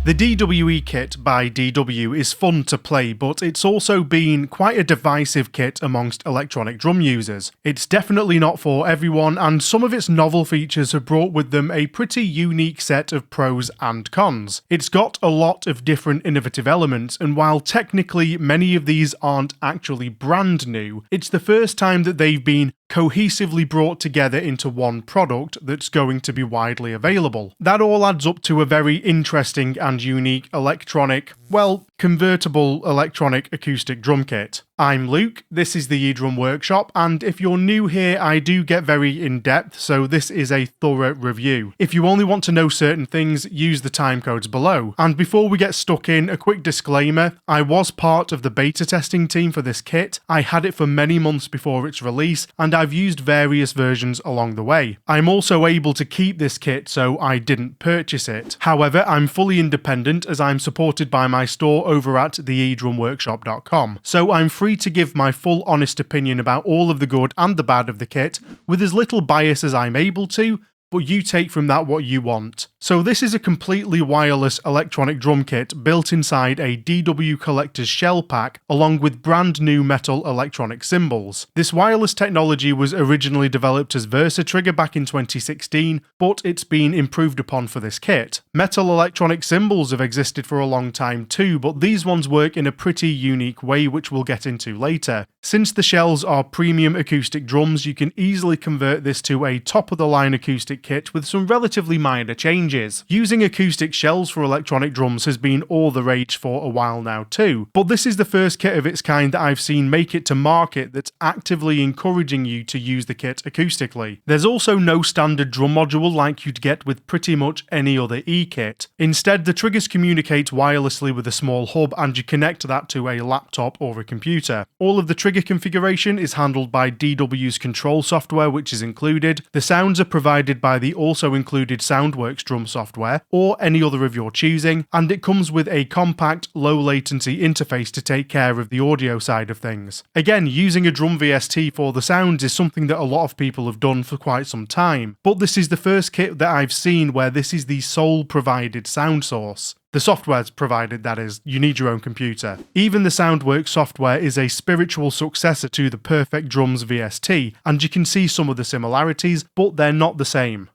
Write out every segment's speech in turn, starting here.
The DWe kit by DW is fun to play, but it's also been quite a divisive kit amongst electronic drum users. It's definitely not for everyone, and some of its novel features have brought with them a pretty unique set of pros and cons. It's got a lot of different innovative elements, and while technically many of these aren't actually brand new, it's the first time that they've been cohesively brought together into one product that's going to be widely available. That all adds up to a very interesting and unique electronic, well, convertible electronic acoustic drum kit. I'm Luke, this is the eDrum Workshop, and if you're new here, I do get very in-depth, so this is a thorough review. If you only want to know certain things, use the timecodes below. And before we get stuck in, a quick disclaimer, I was part of the beta testing team for this kit. I had it for many months before its release, and I've used various versions along the way. I'm also able to keep this kit, so I didn't purchase it. However, I'm fully independent as I'm supported by my store over at theedrumworkshop.com, so I'm free to give my full honest opinion about all of the good and the bad of the kit, with as little bias as I'm able to, but you take from that what you want. So this is a completely wireless electronic drum kit built inside a DW Collector's shell pack along with brand new metal electronic cymbals. This wireless technology was originally developed as Versa Trigger back in 2016, but it's been improved upon for this kit. Metal electronic cymbals have existed for a long time too, but these ones work in a pretty unique way which we'll get into later. Since the shells are premium acoustic drums, you can easily convert this to a top-of-the-line acoustic kit with some relatively minor changes. Using acoustic shells for electronic drums has been all the rage for a while now too, but this is the first kit of its kind that I've seen make it to market that's actively encouraging you to use the kit acoustically. There's also no standard drum module like you'd get with pretty much any other E-kit. Instead, the triggers communicate wirelessly with a small hub and you connect that to a laptop or a computer. All of the trigger configuration is handled by DW's control software, which is included. The sounds are provided by the also included Soundworks drum software or any other of your choosing, and it comes with a compact, low latency interface to take care of the audio side of things. Again, using a drum VST for the sounds is something that a lot of people have done for quite some time, but this is the first kit that I've seen where this is the sole provided sound source. The software's provided, that is, you need your own computer. Even the Soundworks software is a spiritual successor to the Perfect Drums VST, and you can see some of the similarities, but they're not the same.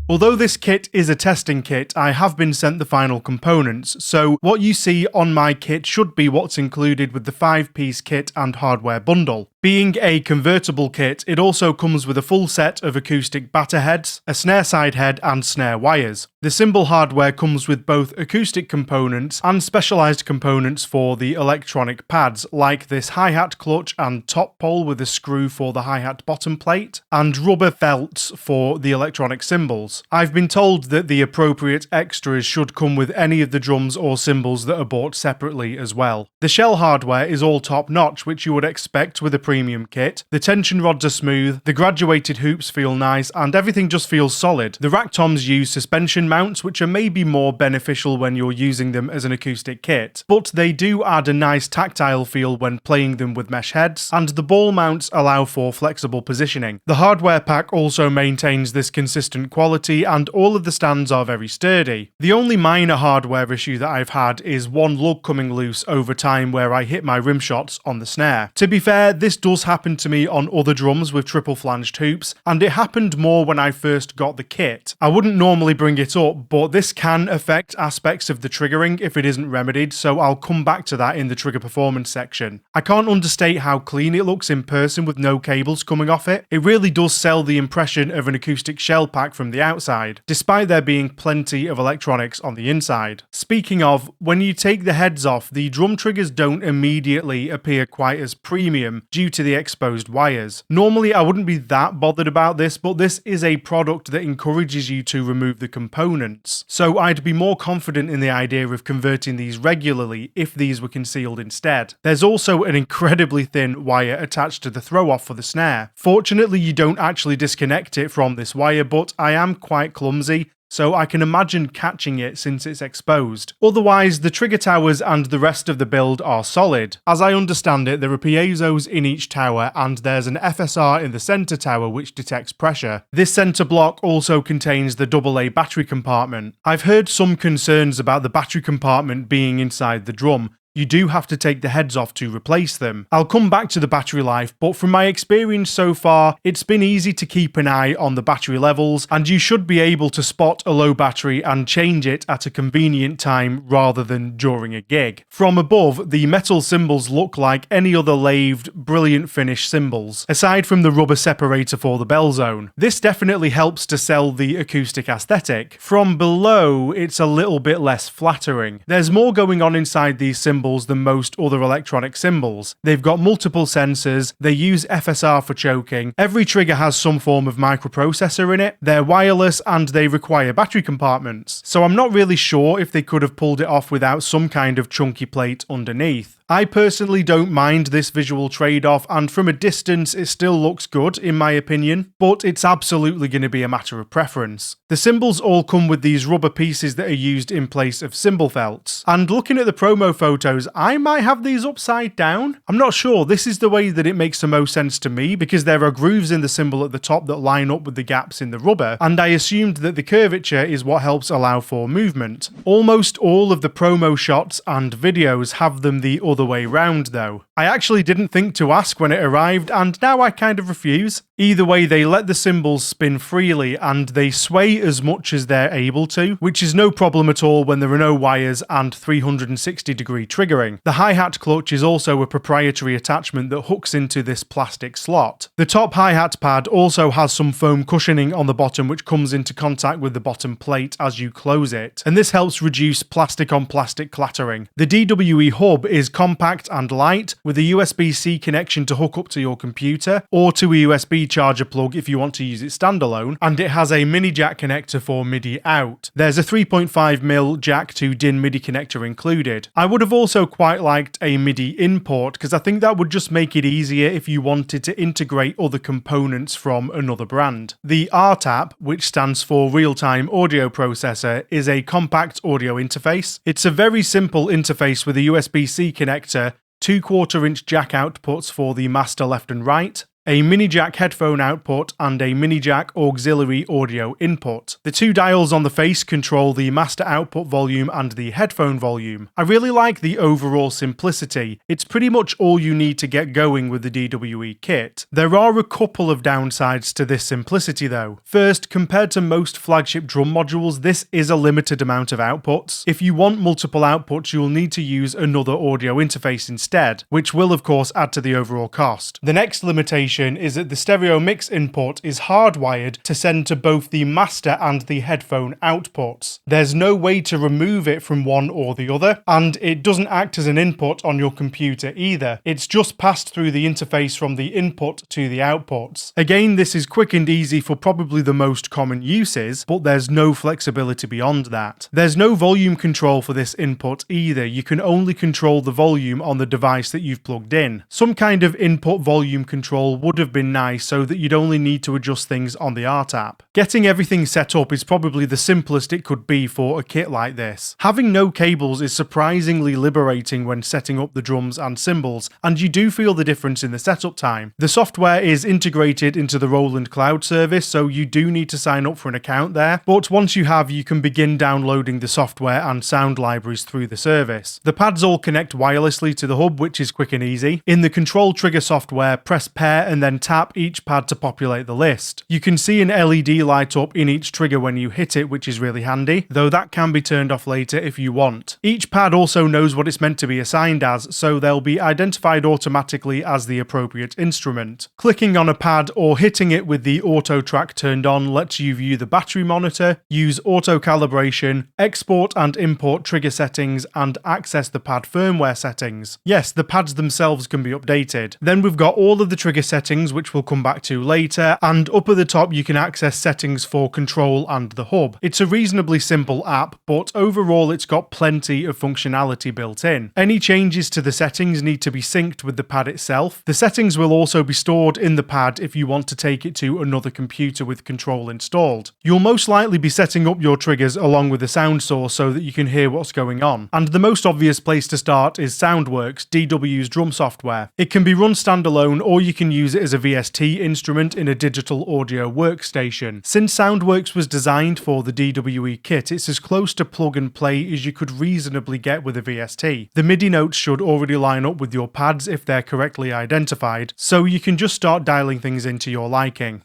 Although this kit is a testing kit, I have been sent the final components, so what you see on my kit should be what's included with the 5-piece kit and hardware bundle. Being a convertible kit, it also comes with a full set of acoustic batter heads, a snare side head and snare wires. The cymbal hardware comes with both acoustic components and specialised components for the electronic pads, like this hi-hat clutch and top pole with a screw for the hi-hat bottom plate, and rubber felts for the electronic cymbals. I've been told that the appropriate extras should come with any of the drums or cymbals that are bought separately as well. The shell hardware is all top-notch, which you would expect with a premium kit. The tension rods are smooth, the graduated hoops feel nice, and everything just feels solid. The rack toms use suspension mounts, which are maybe more beneficial when you're using them as an acoustic kit, but they do add a nice tactile feel when playing them with mesh heads, and the ball mounts allow for flexible positioning. The hardware pack also maintains this consistent quality, and all of the stands are very sturdy. The only minor hardware issue that I've had is one lug coming loose over time where I hit my rim shots on the snare. To be fair, this does happen to me on other drums with triple flanged hoops, and it happened more when I first got the kit. I wouldn't normally bring it up, but this can affect aspects of the triggering if it isn't remedied, so I'll come back to that in the trigger performance section. I can't understate how clean it looks in person with no cables coming off it. It really does sell the impression of an acoustic shell pack from the outside, despite there being plenty of electronics on the inside. Speaking of, when you take the heads off, the drum triggers don't immediately appear quite as premium due to the exposed wires. Normally I wouldn't be that bothered about this, but this is a product that encourages you to remove the components, so I'd be more confident in the idea of converting these regularly if these were concealed instead. There's also an incredibly thin wire attached to the throw-off for the snare. Fortunately, you don't actually disconnect it from this wire, but I am quite clumsy, so I can imagine catching it since it's exposed. Otherwise, the trigger towers and the rest of the build are solid. As I understand it, there are piezos in each tower, and there's an FSR in the center tower which detects pressure. This center block also contains the AA battery compartment. I've heard some concerns about the battery compartment being inside the drum. You do have to take the heads off to replace them. I'll come back to the battery life, but from my experience so far, it's been easy to keep an eye on the battery levels, and you should be able to spot a low battery and change it at a convenient time rather than during a gig. From above, the metal cymbals look like any other lathed, brilliant finish cymbals, aside from the rubber separator for the bell zone. This definitely helps to sell the acoustic aesthetic. From below, it's a little bit less flattering. There's more going on inside these cymbals than most other electronic cymbals. They've got multiple sensors, they use FSR for choking, every trigger has some form of microprocessor in it, they're wireless, and they require battery compartments. So I'm not really sure if they could have pulled it off without some kind of chunky plate underneath. I personally don't mind this visual trade-off, and from a distance it still looks good in my opinion, but it's absolutely going to be a matter of preference. The cymbals all come with these rubber pieces that are used in place of cymbal felts, and looking at the promo photos, I might have these upside down. I'm not sure, this is the way that it makes the most sense to me because there are grooves in the cymbal at the top that line up with the gaps in the rubber, and I assumed that the curvature is what helps allow for movement. Almost all of the promo shots and videos have them the other way round though. I actually didn't think to ask when it arrived, and now I kind of refuse. Either way, they let the cymbals spin freely and they sway as much as they're able to, which is no problem at all when there are no wires and 360-degree triggering. The hi-hat clutch is also a proprietary attachment that hooks into this plastic slot. The top hi-hat pad also has some foam cushioning on the bottom which comes into contact with the bottom plate as you close it, and this helps reduce plastic-on-plastic clattering. The DWe hub is compact and light, with a USB-C connection to hook up to your computer, or to a USB charger plug if you want to use it standalone, and it has a mini jack connector for MIDI out. There's a 3.5mm jack to DIN MIDI connector included. I would have also quite liked a MIDI import, because I think that would just make it easier if you wanted to integrate other components from another brand. The RTAP, which stands for Real-Time Audio Processor, is a compact audio interface. It's a very simple interface with a USB-C connector, 2/4-inch jack outputs for the master left and right, a mini jack headphone output, and a mini jack auxiliary audio input. The two dials on the face control the master output volume and the headphone volume. I really like the overall simplicity. It's pretty much all you need to get going with the DWe kit. There are a couple of downsides to this simplicity though. First, compared to most flagship drum modules, this is a limited amount of outputs. If you want multiple outputs, you'll need to use another audio interface instead, which will of course add to the overall cost. The next limitation is that the stereo mix input is hardwired to send to both the master and the headphone outputs. There's no way to remove it from one or the other, and it doesn't act as an input on your computer either. It's just passed through the interface from the input to the outputs. Again, this is quick and easy for probably the most common uses, but there's no flexibility beyond that. There's no volume control for this input either. You can only control the volume on the device that you've plugged in. Some kind of input volume control would have been nice so that you'd only need to adjust things on the RTAP. Getting everything set up is probably the simplest it could be for a kit like this. Having no cables is surprisingly liberating when setting up the drums and cymbals, and you do feel the difference in the setup time. The software is integrated into the Roland cloud service, so you do need to sign up for an account there, but once you have, you can begin downloading the software and sound libraries through the service. The pads all connect wirelessly to the hub, which is quick and easy. In the control trigger software, press pair and then tap each pad to populate the list. You can see an LED light up in each trigger when you hit it, which is really handy, though that can be turned off later if you want. Each pad also knows what it's meant to be assigned as, so they'll be identified automatically as the appropriate instrument. Clicking on a pad or hitting it with the auto track turned on lets you view the battery monitor, use auto calibration, export and import trigger settings, and access the pad firmware settings. Yes, the pads themselves can be updated. Then we've got all of the trigger settings settings, which we'll come back to later, and up at the top you can access settings for control and the hub. It's a reasonably simple app, but overall it's got plenty of functionality built in. Any changes to the settings need to be synced with the pad itself. The settings will also be stored in the pad if you want to take it to another computer with control installed. You'll most likely be setting up your triggers along with the sound source so that you can hear what's going on. And the most obvious place to start is Soundworks, DW's drum software. It can be run standalone, or you can use it as a VST instrument in a digital audio workstation. Since Soundworks was designed for the DWe kit, it's as close to plug and play as you could reasonably get with a VST. The MIDI notes should already line up with your pads if they're correctly identified, so you can just start dialing things into your liking.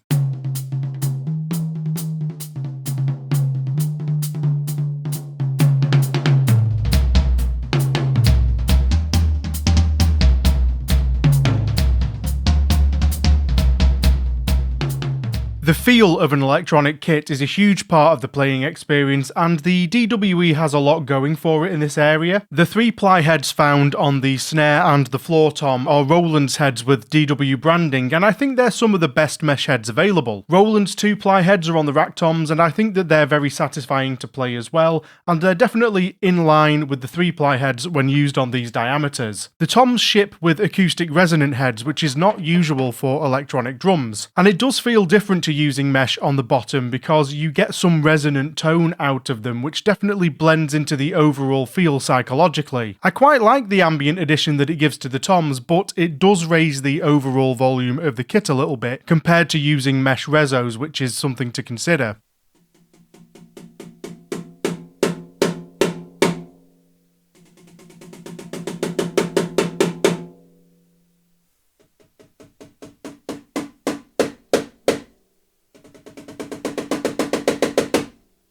The feel of an electronic kit is a huge part of the playing experience, and the DWe has a lot going for it in this area. The 3-ply heads found on the snare and the floor tom are Roland's heads with DW branding, and I think they're some of the best mesh heads available. Roland's 2-ply heads are on the rack toms, and I think that they're very satisfying to play as well, and they're definitely in line with the 3-ply heads when used on these diameters. The toms ship with acoustic resonant heads, which is not usual for electronic drums, and it does feel different to using mesh on the bottom because you get some resonant tone out of them, which definitely blends into the overall feel psychologically. I quite like the ambient addition that it gives to the toms, but it does raise the overall volume of the kit a little bit compared to using mesh resos, which is something to consider.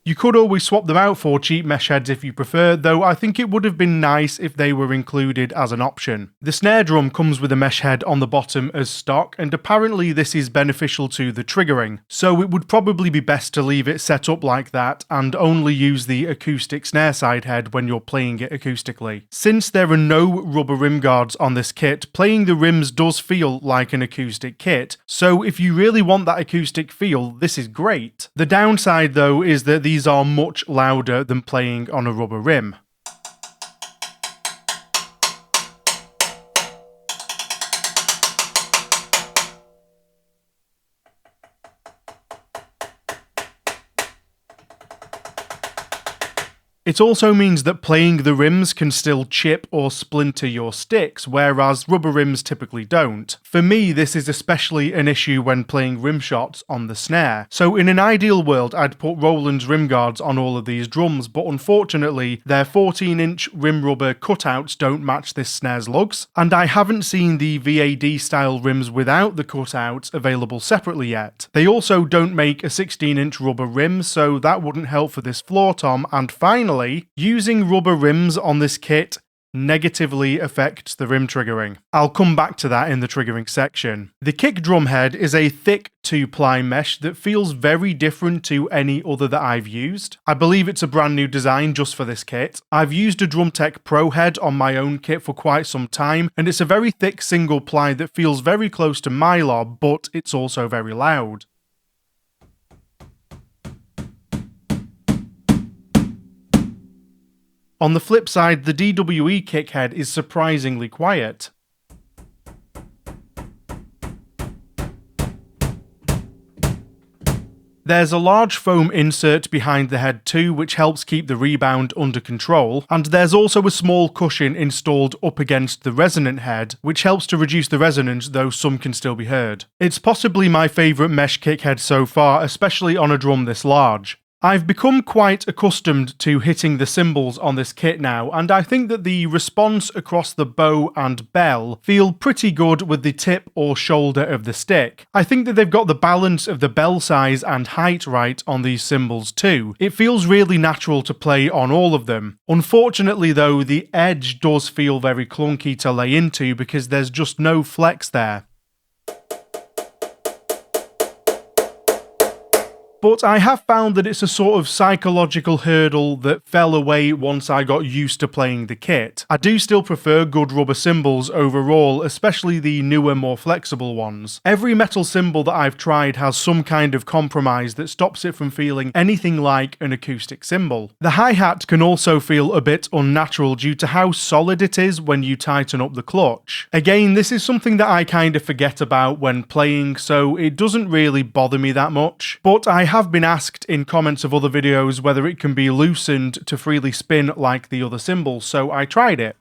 You could always swap them out for cheap mesh heads if you prefer, though I think it would have been nice if they were included as an option. The snare drum comes with a mesh head on the bottom as stock, and apparently this is beneficial to the triggering, so it would probably be best to leave it set up like that and only use the acoustic snare side head when you're playing it acoustically. Since there are no rubber rim guards on this kit, playing the rims does feel like an acoustic kit, so if you really want that acoustic feel, this is great. The downside though is that these are much louder than playing on a rubber rim. It also means that playing the rims can still chip or splinter your sticks, whereas rubber rims typically don't. For me, this is especially an issue when playing rim shots on the snare. So in an ideal world, I'd put Roland's rim guards on all of these drums, but unfortunately, their 14-inch rim rubber cutouts don't match this snare's lugs, and I haven't seen the VAD style rims without the cutouts available separately yet. They also don't make a 16-inch rubber rim, so that wouldn't help for this floor tom, and finally, using rubber rims on this kit negatively affects the rim triggering. I'll come back to that in the triggering section. The kick drum head is a thick 2-ply mesh that feels very different to any other that I've used. I believe it's a brand new design just for this kit. I've used a DTX-PRO head on my own kit for quite some time, and it's a very thick single ply that feels very close to my lob, but it's also very loud. On the flip side, the DWe kick head is surprisingly quiet. There's a large foam insert behind the head too, which helps keep the rebound under control, and there's also a small cushion installed up against the resonant head, which helps to reduce the resonance, though some can still be heard. It's possibly my favourite mesh kick head so far, especially on a drum this large. I've become quite accustomed to hitting the cymbals on this kit now, and I think that the response across the bow and bell feel pretty good with the tip or shoulder of the stick. I think that they've got the balance of the bell size and height right on these cymbals too. It feels really natural to play on all of them. Unfortunately though, the edge does feel very clunky to lay into because there's just no flex there. But I have found that it's a sort of psychological hurdle that fell away once I got used to playing the kit. I do still prefer good rubber cymbals overall, especially the newer, more flexible ones. Every metal cymbal that I've tried has some kind of compromise that stops it from feeling anything like an acoustic cymbal. The hi-hat can also feel a bit unnatural due to how solid it is when you tighten up the clutch. Again, this is something that I kind of forget about when playing, so it doesn't really bother me that much. But I have been asked in comments of other videos whether it can be loosened to freely spin like the other cymbals, so I tried it.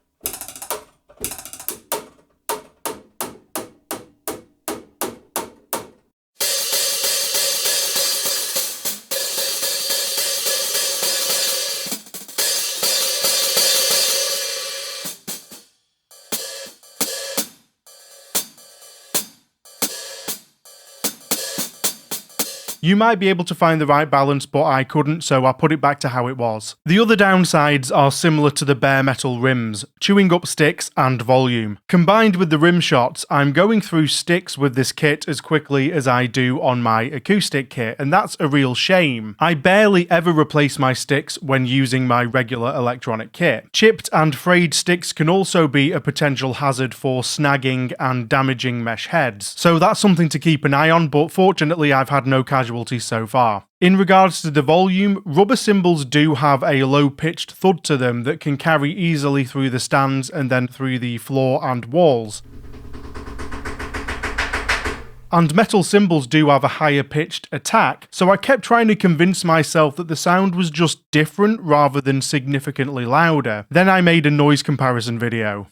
You might be able to find the right balance, but I couldn't, so I put it back to how it was. The other downsides are similar to the bare metal rims, chewing up sticks and volume. Combined with the rim shots, I'm going through sticks with this kit as quickly as I do on my acoustic kit, and that's a real shame. I barely ever replace my sticks when using my regular electronic kit. Chipped and frayed sticks can also be a potential hazard for snagging and damaging mesh heads, so that's something to keep an eye on, but fortunately I've had no casualties so far. In regards to the volume, rubber cymbals do have a low-pitched thud to them that can carry easily through the stands and then through the floor and walls. And metal cymbals do have a higher pitched attack, so I kept trying to convince myself that the sound was just different rather than significantly louder. Then I made a noise comparison video.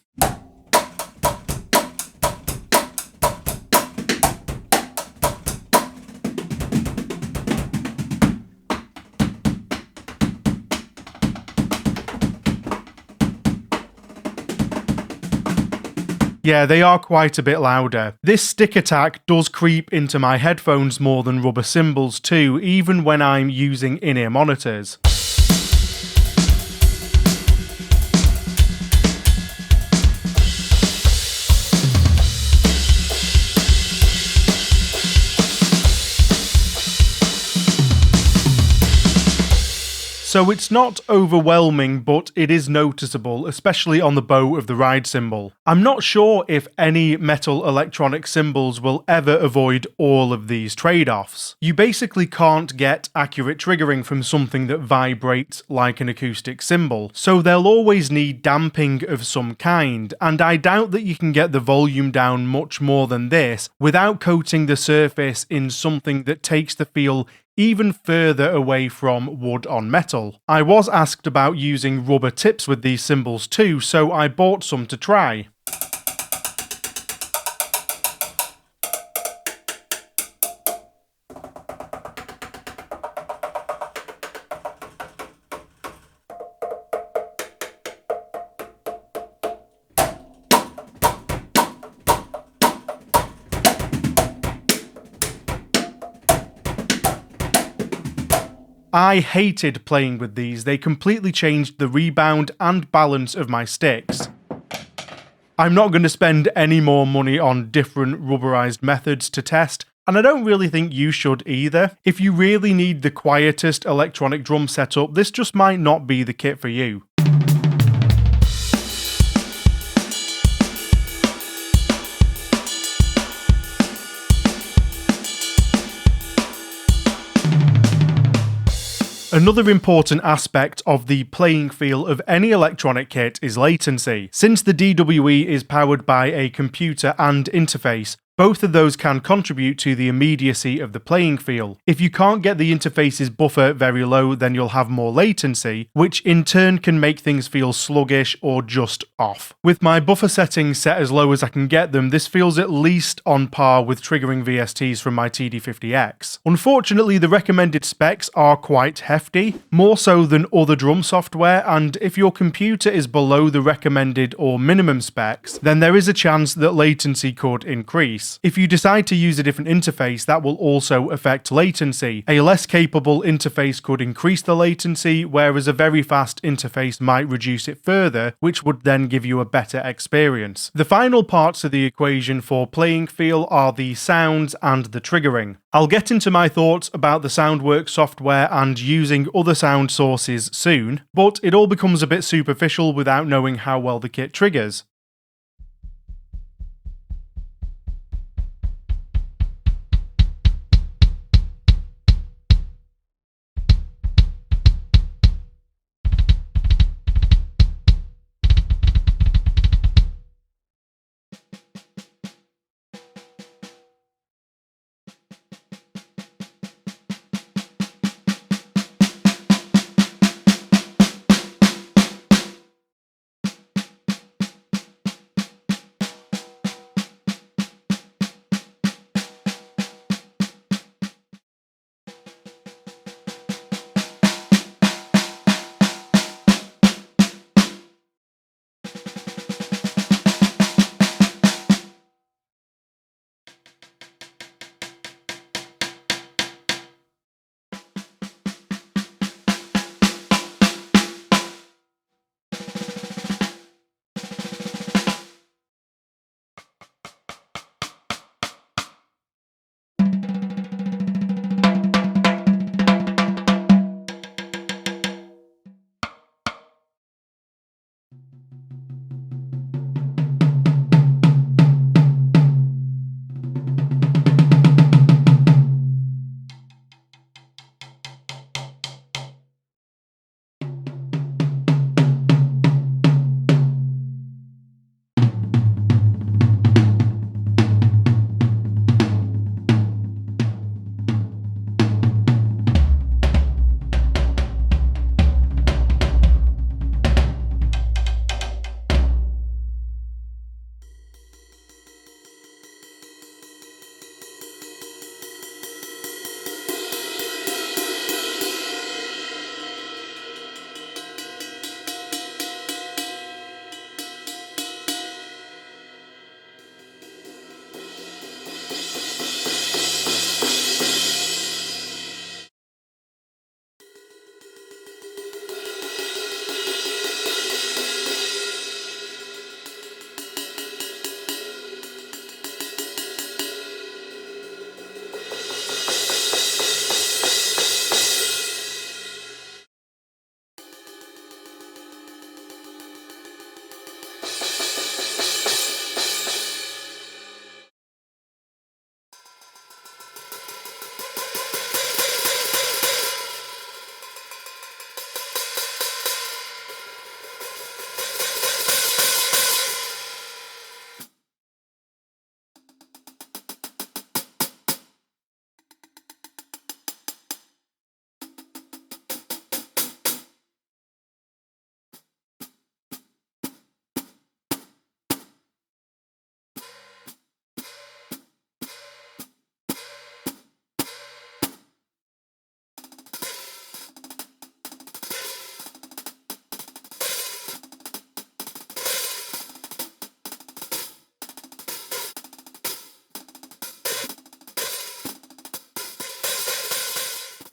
Yeah, they are quite a bit louder. This stick attack does creep into my headphones more than rubber cymbals too, even when I'm using in-ear monitors. So it's not overwhelming, but it is noticeable, especially on the bow of the ride cymbal. I'm not sure if any metal electronic cymbals will ever avoid all of these trade-offs. You basically can't get accurate triggering from something that vibrates like an acoustic cymbal, so they'll always need damping of some kind, and I doubt that you can get the volume down much more than this without coating the surface in something that takes the feel even further away from wood on metal. I was asked about using rubber tips with these cymbals too, so I bought some to try. I hated playing with these, they completely changed the rebound and balance of my sticks. I'm not going to spend any more money on different rubberized methods to test, and I don't really think you should either. If you really need the quietest electronic drum setup, this just might not be the kit for you. Another important aspect of the playing feel of any electronic kit is latency. Since the DWe is powered by a computer and interface, both of those can contribute to the immediacy of the playing feel. If you can't get the interface's buffer very low, then you'll have more latency, which in turn can make things feel sluggish or just off. With my buffer settings set as low as I can get them, this feels at least on par with triggering VSTs from my TD50X. Unfortunately, the recommended specs are quite hefty, more so than other drum software, and if your computer is below the recommended or minimum specs, then there is a chance that latency could increase. interface. If you decide to use a different interface, that will also affect latency. A less capable interface could increase the latency, whereas a very fast interface might reduce it further, which would then give you a better experience. The final parts of the equation for playing feel are the sounds and the triggering. I'll get into my thoughts about the Soundworks software and using other sound sources soon, but it all becomes a bit superficial without knowing how well the kit triggers.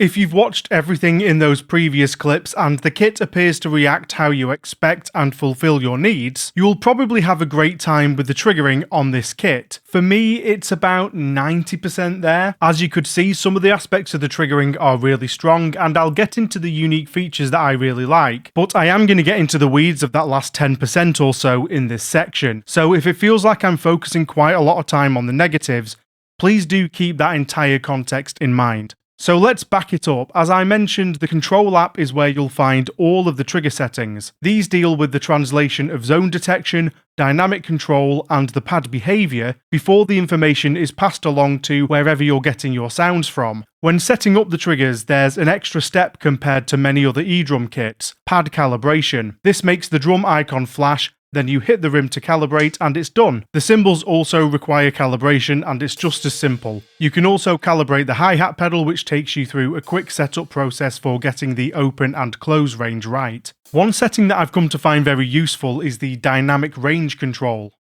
If you've watched everything in those previous clips and the kit appears to react how you expect and fulfill your needs, you'll probably have a great time with the triggering on this kit. For me, it's about 90% there. As you could see, some of the aspects of the triggering are really strong, and I'll get into the unique features that I really like, but I am going to get into the weeds of that last 10% or so in this section. So if it feels like I'm focusing quite a lot of time on the negatives, please do keep that entire context in mind. So let's back it up. As I mentioned, the control app is where you'll find all of the trigger settings. These deal with the translation of zone detection, dynamic control, and the pad behavior before the information is passed along to wherever you're getting your sounds from. When setting up the triggers, there's an extra step compared to many other eDrum kits: pad calibration. This makes the drum icon flash, then you hit the rim to calibrate and it's done. The cymbals also require calibration and it's just as simple. You can also calibrate the hi-hat pedal, which takes you through a quick setup process for getting the open and close range right. One setting that I've come to find very useful is the dynamic range control.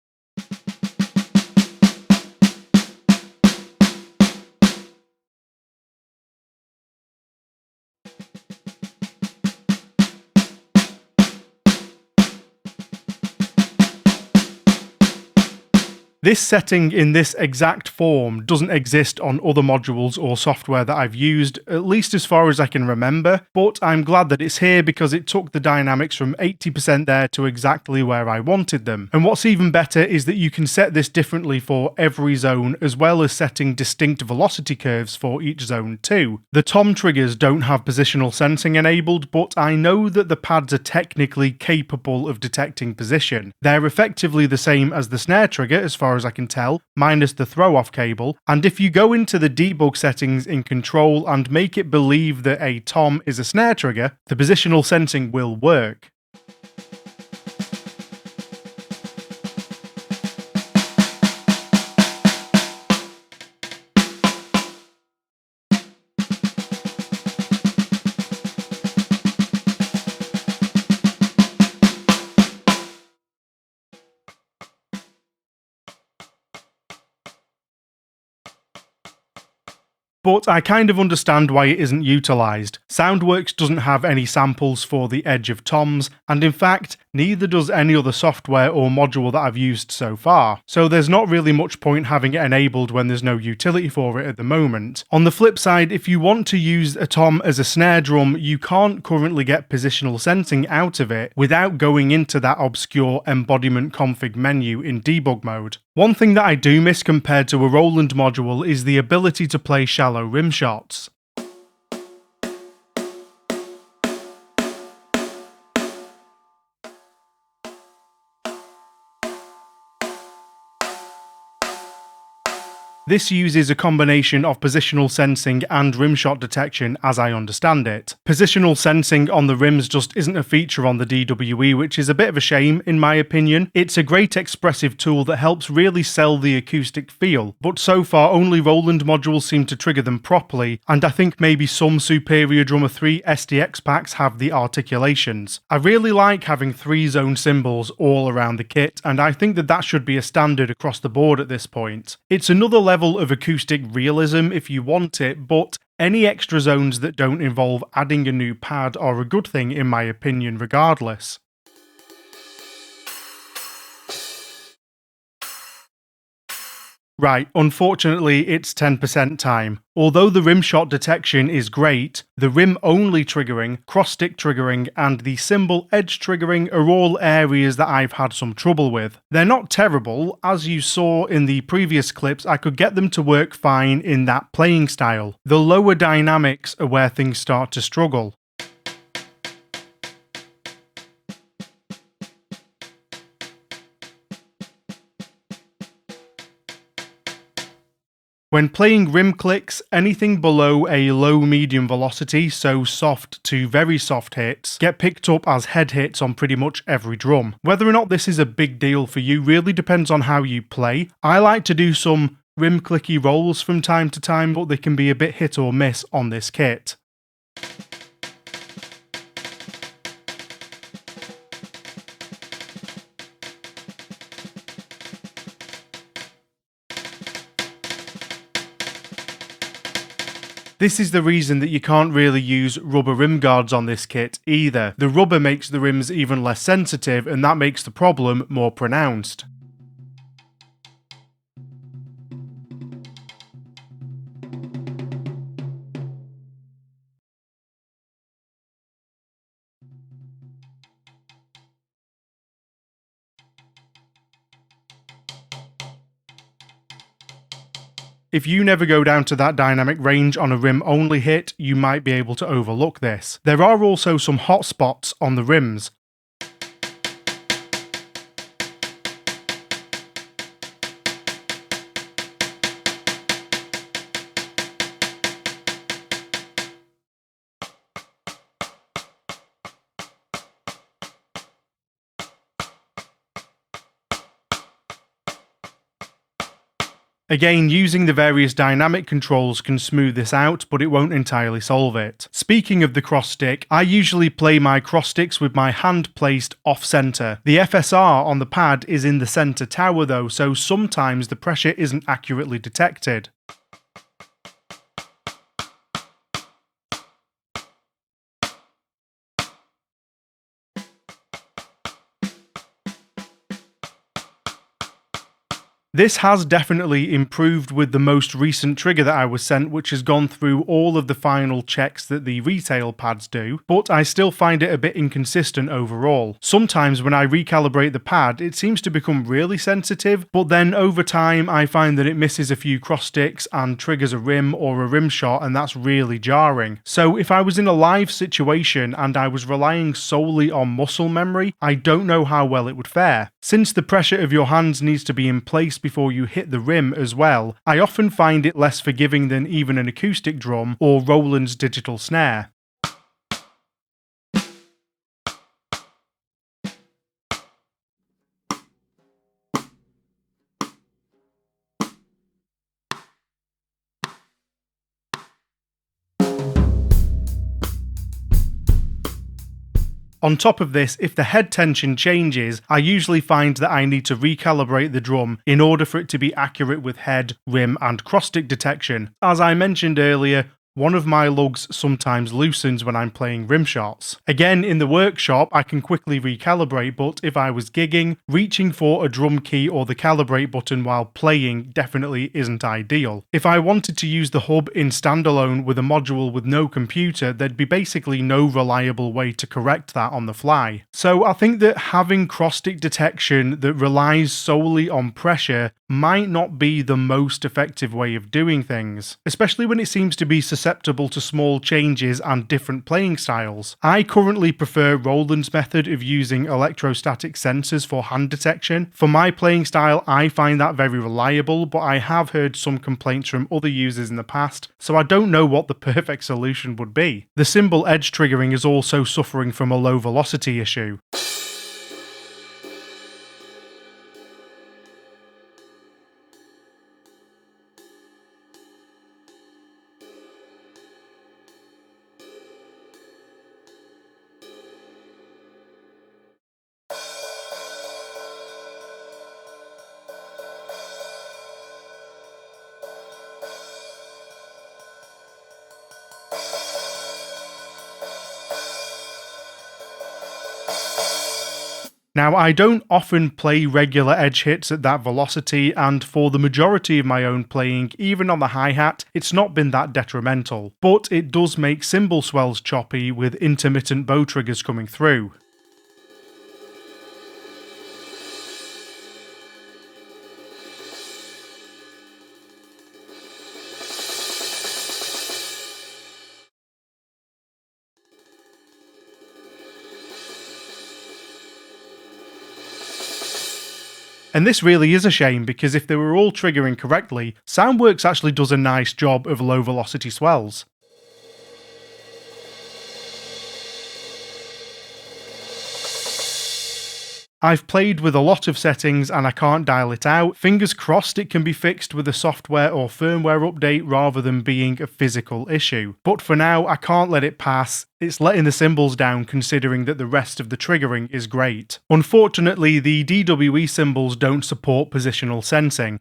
This setting in this exact form doesn't exist on other modules or software that I've used, at least as far as I can remember, but I'm glad that it's here because it took the dynamics from 80% there to exactly where I wanted them. And what's even better is that you can set this differently for every zone, as well as setting distinct velocity curves for each zone too. The tom triggers don't have positional sensing enabled, but I know that the pads are technically capable of detecting position. They're effectively the same as the snare trigger as far as I can tell, minus the throw-off cable, and if you go into the debug settings in control and make it believe that a tom is a snare trigger, the positional sensing will work. But I kind of understand why it isn't utilised. Soundworks doesn't have any samples for the edge of toms, and in fact, neither does any other software or module that I've used so far, so there's not really much point having it enabled when there's no utility for it at the moment. On the flip side, if you want to use a tom as a snare drum, you can't currently get positional sensing out of it without going into that obscure embodiment config menu in debug mode. One thing that I do miss compared to a Roland module is the ability to play shallow rim shots. This uses a combination of positional sensing and rimshot detection as I understand it. Positional sensing on the rims just isn't a feature on the DWe, which is a bit of a shame in my opinion. It's a great expressive tool that helps really sell the acoustic feel, but so far only Roland modules seem to trigger them properly, and I think maybe some Superior Drummer 3 SDX packs have the articulations. I really like having 3-zone cymbals all around the kit, and I think that that should be a standard across the board at this point. It's another level of acoustic realism if you want it, but any extra zones that don't involve adding a new pad are a good thing in my opinion regardless. Right, unfortunately it's 10% time. Although the rim shot detection is great, the rim only triggering, cross-stick triggering, and the cymbal edge triggering are all areas that I've had some trouble with. They're not terrible, as you saw in the previous clips I could get them to work fine in that playing style. The lower dynamics are where things start to struggle. When playing rim clicks, anything below a low-medium velocity, so soft to very soft hits, get picked up as head hits on pretty much every drum. Whether or not this is a big deal for you really depends on how you play. I like to do some rim clicky rolls from time to time, but they can be a bit hit or miss on this kit. This is the reason that you can't really use rubber rim guards on this kit either. The rubber makes the rims even less sensitive, and that makes the problem more pronounced. If you never go down to that dynamic range on a rim only hit, you might be able to overlook this. There are also some hot spots on the rims. Again, using the various dynamic controls can smooth this out, but it won't entirely solve it. Speaking of the cross stick, I usually play my cross sticks with my hand placed off-center. The FSR on the pad is in the center tower though, so sometimes the pressure isn't accurately detected. This has definitely improved with the most recent trigger that I was sent, which has gone through all of the final checks that the retail pads do, but I still find it a bit inconsistent overall. Sometimes when I recalibrate the pad, it seems to become really sensitive, but then over time I find that it misses a few cross sticks and triggers a rim or a rim shot, and that's really jarring. So if I was in a live situation and I was relying solely on muscle memory, I don't know how well it would fare. Since the pressure of your hands needs to be in place before you hit the rim as well, I often find it less forgiving than even an acoustic drum or Roland's digital snare. On top of this, if the head tension changes, I usually find that I need to recalibrate the drum in order for it to be accurate with head, rim and cross stick detection. As I mentioned earlier, one of my lugs sometimes loosens when I'm playing rim shots. Again, in the workshop, I can quickly recalibrate, but if I was gigging, reaching for a drum key or the calibrate button while playing definitely isn't ideal. If I wanted to use the hub in standalone with a module with no computer, there'd be basically no reliable way to correct that on the fly. So I think that having cross-stick detection that relies solely on pressure might not be the most effective way of doing things, especially when it seems to be susceptible to small changes and different playing styles. I currently prefer Roland's method of using electrostatic sensors for hand detection. For my playing style, I find that very reliable, but I have heard some complaints from other users in the past, so I don't know what the perfect solution would be. The cymbal edge triggering is also suffering from a low velocity issue. Now, I don't often play regular edge hits at that velocity, and for the majority of my own playing, even on the hi-hat, it's not been that detrimental, but it does make cymbal swells choppy with intermittent bow triggers coming through. And this really is a shame, because if they were all triggering correctly, Soundworks actually does a nice job of low velocity swells. I've played with a lot of settings and I can't dial it out. Fingers crossed it can be fixed with a software or firmware update rather than being a physical issue. But for now, I can't let it pass. It's letting the cymbals down considering that the rest of the triggering is great. Unfortunately, the DWe cymbals don't support positional sensing.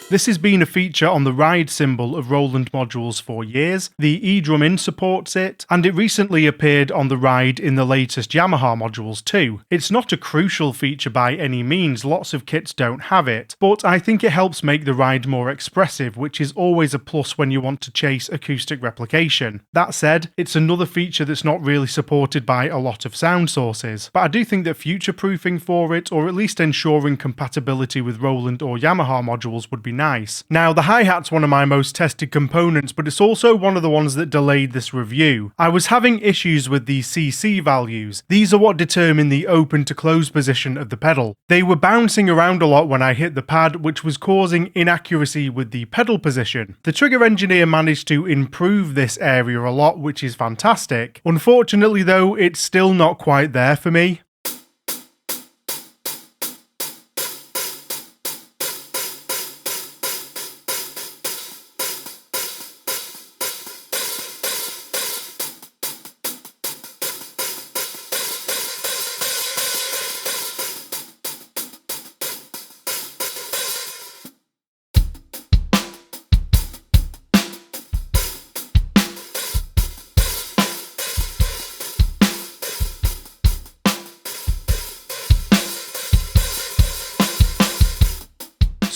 This has been a feature on the ride cymbal of Roland modules for years. The eDrum In supports it, and it recently appeared on the ride in the latest Yamaha modules too. It's not a crucial feature by any means, lots of kits don't have it, but I think it helps make the ride more expressive, which is always a plus when you want to chase acoustic replication. That said, it's another feature that's not really supported by a lot of sound sources, but I do think that future-proofing for it, or at least ensuring compatibility with Roland or Yamaha modules, would be nice. Now, the hi-hat's one of my most tested components, but it's also one of the ones that delayed this review. I was having issues with the CC values. These are what determine the open to close position of the pedal. They were bouncing around a lot when I hit the pad, which was causing inaccuracy with the pedal position. The trigger engineer managed to improve this area a lot, which is fantastic. Unfortunately though, it's still not quite there for me.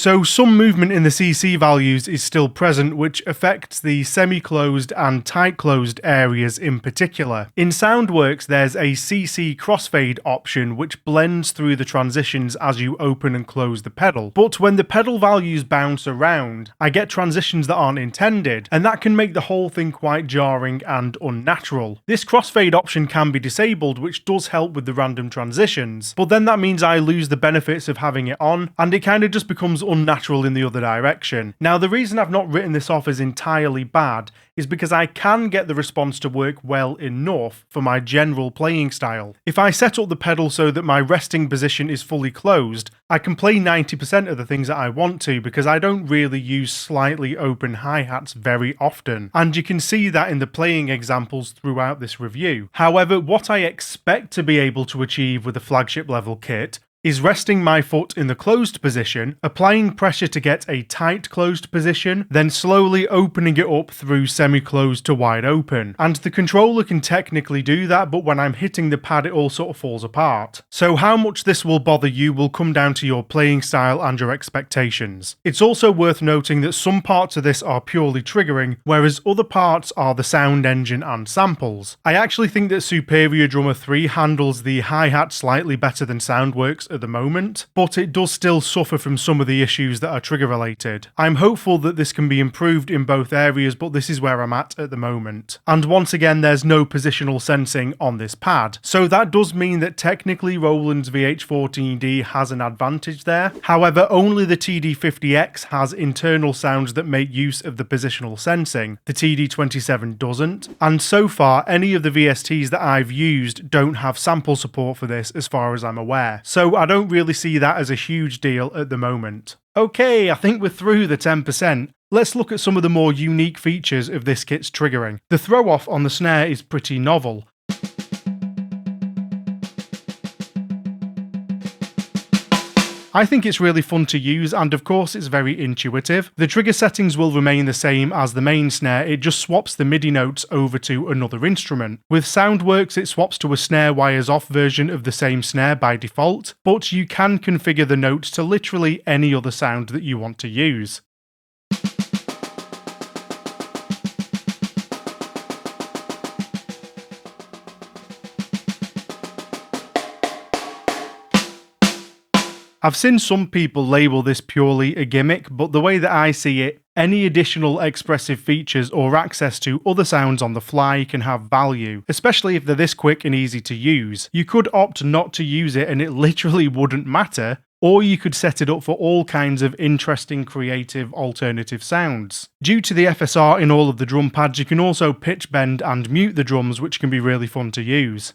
So some movement in the CC values is still present, which affects the semi-closed and tight-closed areas in particular. In Soundworks, there's a CC crossfade option which blends through the transitions as you open and close the pedal. But when the pedal values bounce around, I get transitions that aren't intended, and that can make the whole thing quite jarring and unnatural. This crossfade option can be disabled, which does help with the random transitions, but then that means I lose the benefits of having it on, and it kind of just becomes unnatural in the other direction. Now, the reason I've not written this off as entirely bad is because I can get the response to work well enough for my general playing style. If I set up the pedal so that my resting position is fully closed, I can play 90% of the things that I want to because I don't really use slightly open hi-hats very often, and you can see that in the playing examples throughout this review. However, what I expect to be able to achieve with a flagship level kit is resting my foot in the closed position, applying pressure to get a tight closed position, then slowly opening it up through semi-closed to wide open. And the controller can technically do that, but when I'm hitting the pad it all sort of falls apart. So how much this will bother you will come down to your playing style and your expectations. It's also worth noting that some parts of this are purely triggering, whereas other parts are the sound engine and samples. I actually think that Superior Drummer 3 handles the hi-hat slightly better than Soundworks at the moment, but it does still suffer from some of the issues that are trigger related. I'm hopeful that this can be improved in both areas, but this is where I'm at the moment. And once again, there's no positional sensing on this pad, so that does mean that technically Roland's VH14D has an advantage there. However, only the TD50X has internal sounds that make use of the positional sensing. The TD27 doesn't, and so far any of the VSTs that I've used don't have sample support for this as far as I'm aware. So I don't really see that as a huge deal at the moment. Okay, I think we're through the 10%. Let's look at some of the more unique features of this kit's triggering. The throw-off on the snare is pretty novel. I think it's really fun to use, and of course it's very intuitive. The trigger settings will remain the same as the main snare, it just swaps the MIDI notes over to another instrument. With Soundworks it swaps to a snare wires off version of the same snare by default, but you can configure the notes to literally any other sound that you want to use. I've seen some people label this purely a gimmick, but the way that I see it, any additional expressive features or access to other sounds on the fly can have value, especially if they're this quick and easy to use. You could opt not to use it and it literally wouldn't matter, or you could set it up for all kinds of interesting, creative, alternative sounds. Due to the FSR in all of the drum pads, you can also pitch bend and mute the drums, which can be really fun to use.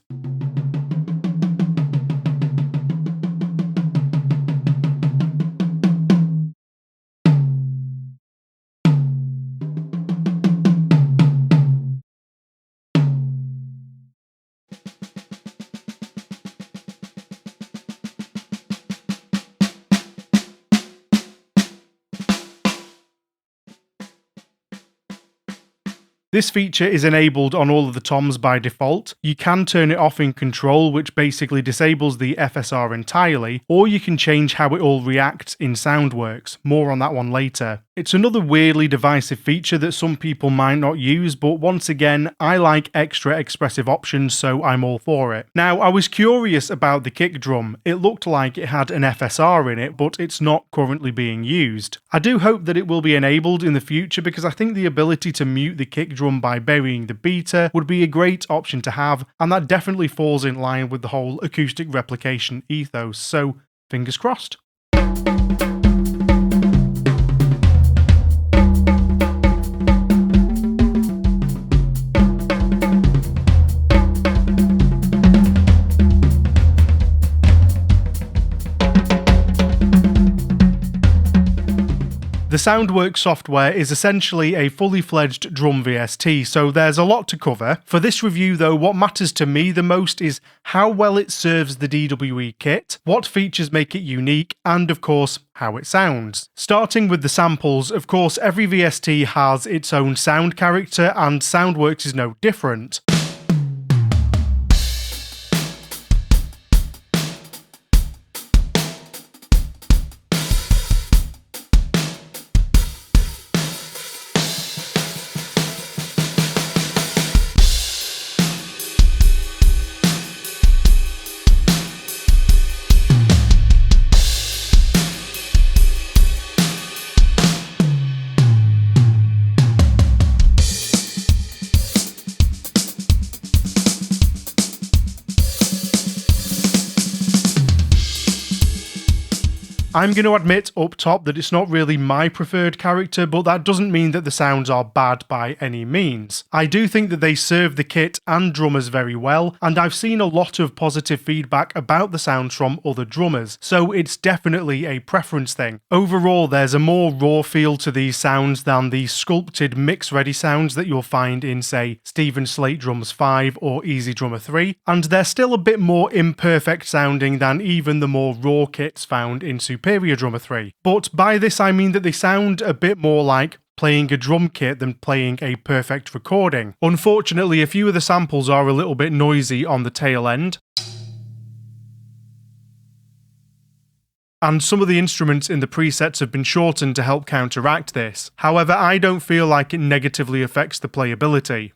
This feature is enabled on all of the toms by default. You can turn it off in control, which basically disables the FSR entirely, or you can change how it all reacts in Soundworks. More on that one later. It's another weirdly divisive feature that some people might not use, but once again, I like extra expressive options, so I'm all for it. Now, I was curious about the kick drum. It looked like it had an FSR in it, but it's not currently being used. I do hope that it will be enabled in the future because I think the ability to mute the kick drum by burying the beater would be a great option to have, and that definitely falls in line with the whole acoustic replication ethos, so fingers crossed. The Soundworks software is essentially a fully fledged drum VST, so there's a lot to cover. For this review though, what matters to me the most is how well it serves the DWe kit, what features make it unique, and of course, how it sounds. Starting with the samples, of course every VST has its own sound character, and Soundworks is no different. I'm going to admit up top that it's not really my preferred character, but that doesn't mean that the sounds are bad by any means. I do think that they serve the kit and drummers very well, and I've seen a lot of positive feedback about the sounds from other drummers, so it's definitely a preference thing. Overall, there's a more raw feel to these sounds than the sculpted mix-ready sounds that you'll find in, say, Stephen Slate Drums 5 or Easy Drummer 3, and they're still a bit more imperfect sounding than even the more raw kits found in Superior Drummer 3. But by this I mean that they sound a bit more like playing a drum kit than playing a perfect recording. Unfortunately, a few of the samples are a little bit noisy on the tail end, and some of the instruments in the presets have been shortened to help counteract this. However, I don't feel like it negatively affects the playability.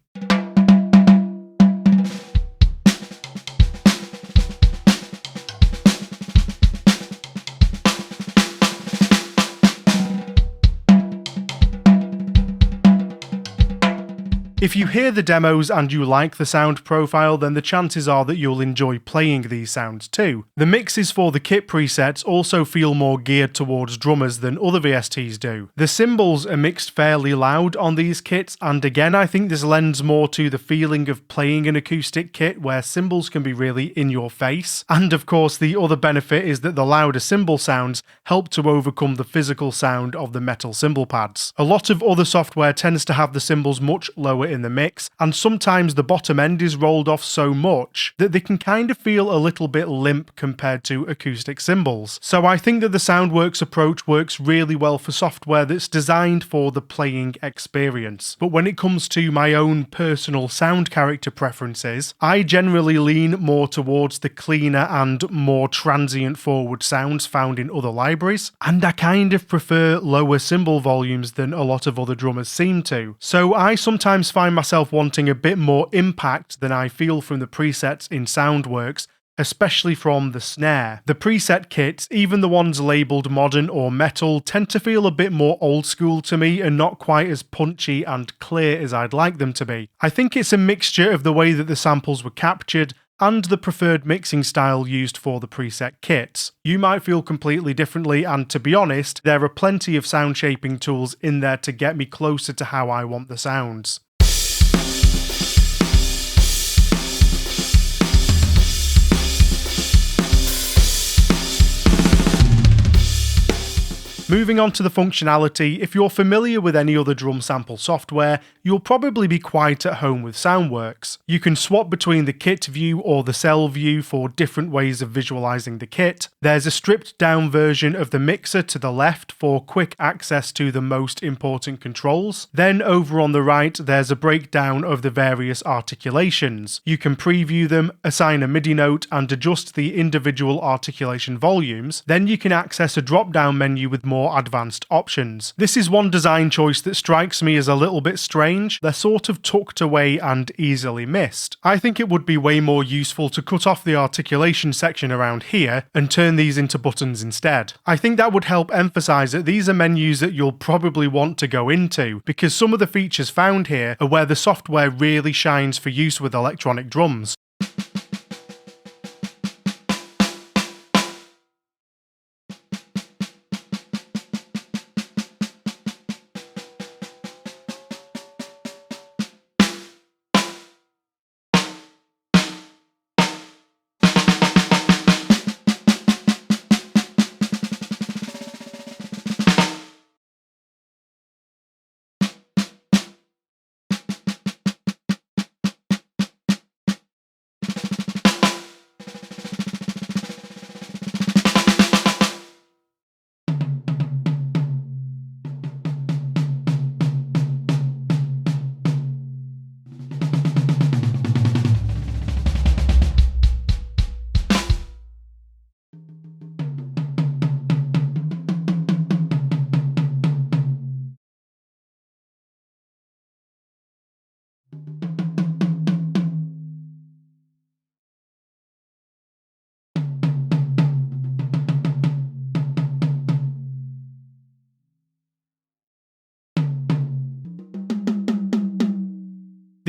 If you hear the demos and you like the sound profile, then the chances are that you'll enjoy playing these sounds too. The mixes for the kit presets also feel more geared towards drummers than other VSTs do. The cymbals are mixed fairly loud on these kits, and again I think this lends more to the feeling of playing an acoustic kit where cymbals can be really in your face. And of course the other benefit is that the louder cymbal sounds help to overcome the physical sound of the metal cymbal pads. A lot of other software tends to have the cymbals much lower in the mix, and sometimes the bottom end is rolled off so much that they can kind of feel a little bit limp compared to acoustic cymbals. So I think that the Soundworks approach works really well for software that's designed for the playing experience. But when it comes to my own personal sound character preferences, I generally lean more towards the cleaner and more transient forward sounds found in other libraries, and I kind of prefer lower cymbal volumes than a lot of other drummers seem to. So I sometimes find myself wanting a bit more impact than I feel from the presets in Soundworks, especially from the snare. The preset kits, even the ones labelled modern or metal, tend to feel a bit more old school to me and not quite as punchy and clear as I'd like them to be. I think it's a mixture of the way that the samples were captured and the preferred mixing style used for the preset kits. You might feel completely differently, and to be honest, there are plenty of sound shaping tools in there to get me closer to how I want the sounds. Moving on to the functionality, if you're familiar with any other drum sample software, you'll probably be quite at home with Soundworks. You can swap between the kit view or the cell view for different ways of visualizing the kit. There's a stripped down version of the mixer to the left for quick access to the most important controls. Then over on the right, there's a breakdown of the various articulations. You can preview them, assign a MIDI note, and adjust the individual articulation volumes. Then you can access a drop-down menu with more advanced options. This is one design choice that strikes me as a little bit strange. They're sort of tucked away and easily missed. I think it would be way more useful to cut off the articulation section around here and turn these into buttons instead. I think that would help emphasize that these are menus that you'll probably want to go into, because some of the features found here are where the software really shines for use with electronic drums.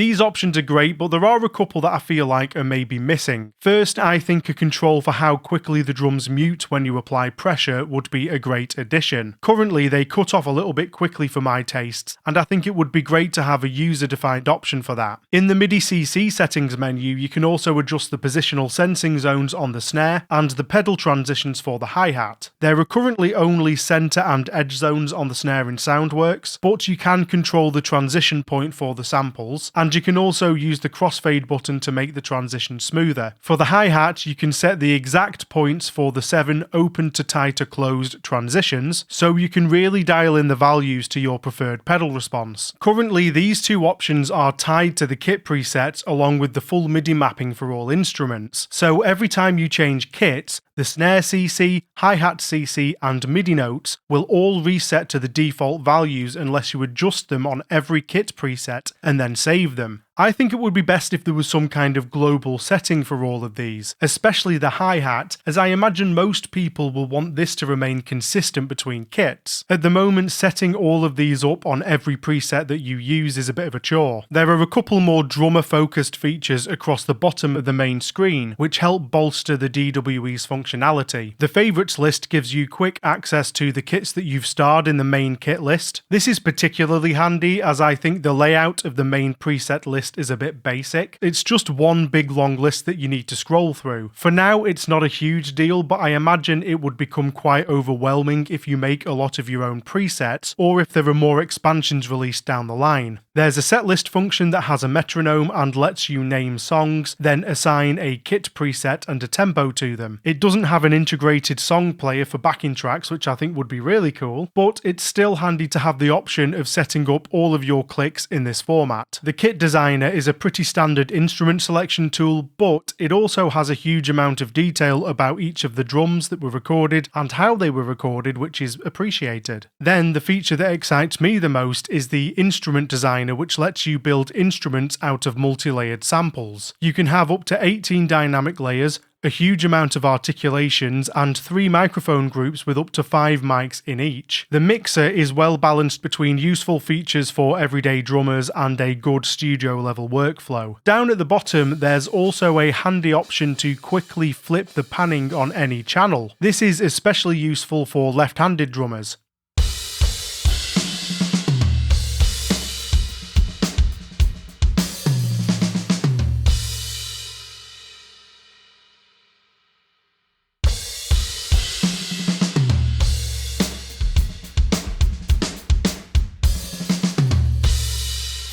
These options are great, but there are a couple that I feel like are maybe missing. First, I think a control for how quickly the drums mute when you apply pressure would be a great addition. Currently, they cut off a little bit quickly for my tastes, and I think it would be great to have a user-defined option for that. In the MIDI CC settings menu, you can also adjust the positional sensing zones on the snare and the pedal transitions for the hi-hat. There are currently only center and edge zones on the snare in Soundworks, but you can control the transition point for the samples, and you can also use the crossfade button to make the transition smoother. For the hi-hat, you can set the exact points for the 7 open to tighter closed transitions, so you can really dial in the values to your preferred pedal response. Currently, these two options are tied to the kit presets along with the full MIDI mapping for all instruments, so every time you change kits, the snare CC, hi-hat CC, and MIDI notes will all reset to the default values unless you adjust them on every kit preset and then save them. I think it would be best if there was some kind of global setting for all of these, especially the hi-hat, as I imagine most people will want this to remain consistent between kits. At the moment, setting all of these up on every preset that you use is a bit of a chore. There are a couple more drummer-focused features across the bottom of the main screen, which help bolster the DWe's functionality. The favourites list gives you quick access to the kits that you've starred in the main kit list. This is particularly handy as I think the layout of the main preset list is a bit basic. It's just one big long list that you need to scroll through. For now, it's not a huge deal, but I imagine it would become quite overwhelming if you make a lot of your own presets, or if there are more expansions released down the line. There's a set list function that has a metronome and lets you name songs, then assign a kit preset and a tempo to them. It doesn't have an integrated song player for backing tracks, which I think would be really cool, but it's still handy to have the option of setting up all of your clicks in this format. The kit designer is a pretty standard instrument selection tool, but it also has a huge amount of detail about each of the drums that were recorded and how they were recorded, which is appreciated. Then the feature that excites me the most is the instrument designer, which lets you build instruments out of multi-layered samples. You can have up to 18 dynamic layers, a huge amount of articulations, and 3 microphone groups with up to 5 mics in each. The mixer is well balanced between useful features for everyday drummers and a good studio level workflow. Down at the bottom, there's also a handy option to quickly flip the panning on any channel. This is especially useful for left-handed drummers.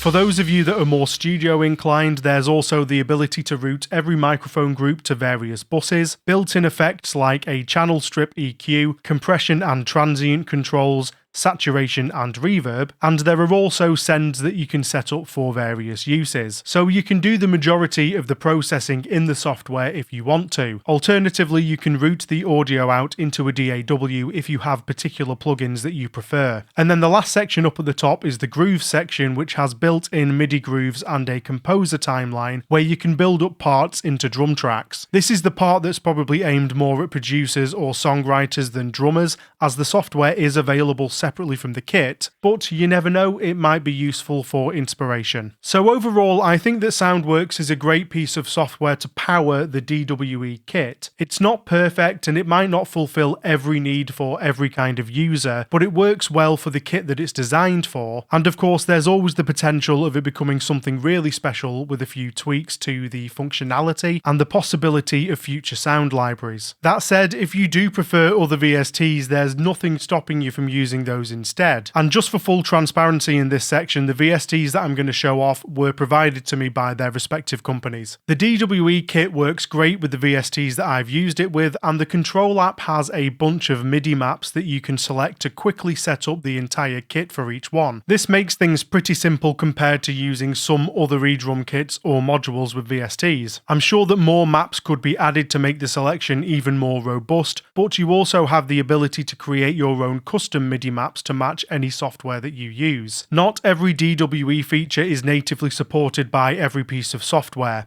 For those of you that are more studio inclined, there's also the ability to route every microphone group to various buses, built-in effects like a channel strip EQ, compression and transient controls, saturation and reverb, and there are also sends that you can set up for various uses. So you can do the majority of the processing in the software if you want to. Alternatively, you can route the audio out into a DAW if you have particular plugins that you prefer. And then the last section up at the top is the grooves section, which has built-in MIDI grooves and a composer timeline where you can build up parts into drum tracks. This is the part that's probably aimed more at producers or songwriters than drummers, as the software is available separately from the kit, but you never know, it might be useful for inspiration. So overall, I think that Soundworks is a great piece of software to power the DWe kit. It's not perfect and it might not fulfill every need for every kind of user, but it works well for the kit that it's designed for, and of course there's always the potential of it becoming something really special with a few tweaks to the functionality and the possibility of future sound libraries. That said, if you do prefer other VSTs, there's nothing stopping you from using those instead. And just for full transparency in this section, the VSTs that I'm going to show off were provided to me by their respective companies. The DWe kit works great with the VSTs that I've used it with, and the control app has a bunch of MIDI maps that you can select to quickly set up the entire kit for each one. This makes things pretty simple compared to using some other eDrum kits or modules with VSTs. I'm sure that more maps could be added to make the selection even more robust, but you also have the ability to create your own custom MIDI maps to match any software that you use. Not every DWe feature is natively supported by every piece of software.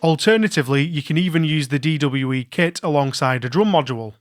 Alternatively, you can even use the DWe kit alongside a drum module.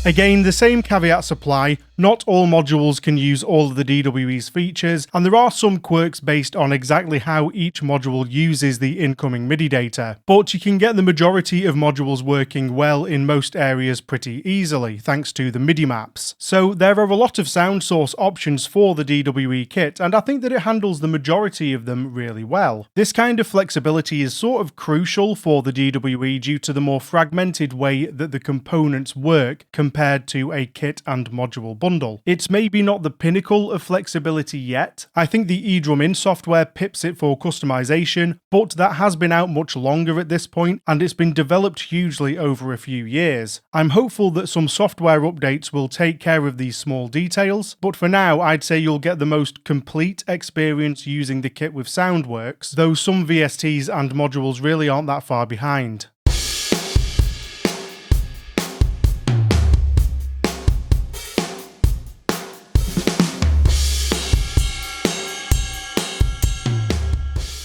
Again, the same caveats apply. Not all modules can use all of the DWe's features, and there are some quirks based on exactly how each module uses the incoming MIDI data. But you can get the majority of modules working well in most areas pretty easily, thanks to the MIDI maps. So there are a lot of sound source options for the DWe kit, and I think that it handles the majority of them really well. This kind of flexibility is sort of crucial for the DWe due to the more fragmented way that the components work compared to a kit and module bundle. It's maybe not the pinnacle of flexibility yet. I think the eDrum In software pips it for customization, but that has been out much longer at this point, and it's been developed hugely over a few years. I'm hopeful that some software updates will take care of these small details, but for now I'd say you'll get the most complete experience using the kit with Soundworks, though some VSTs and modules really aren't that far behind.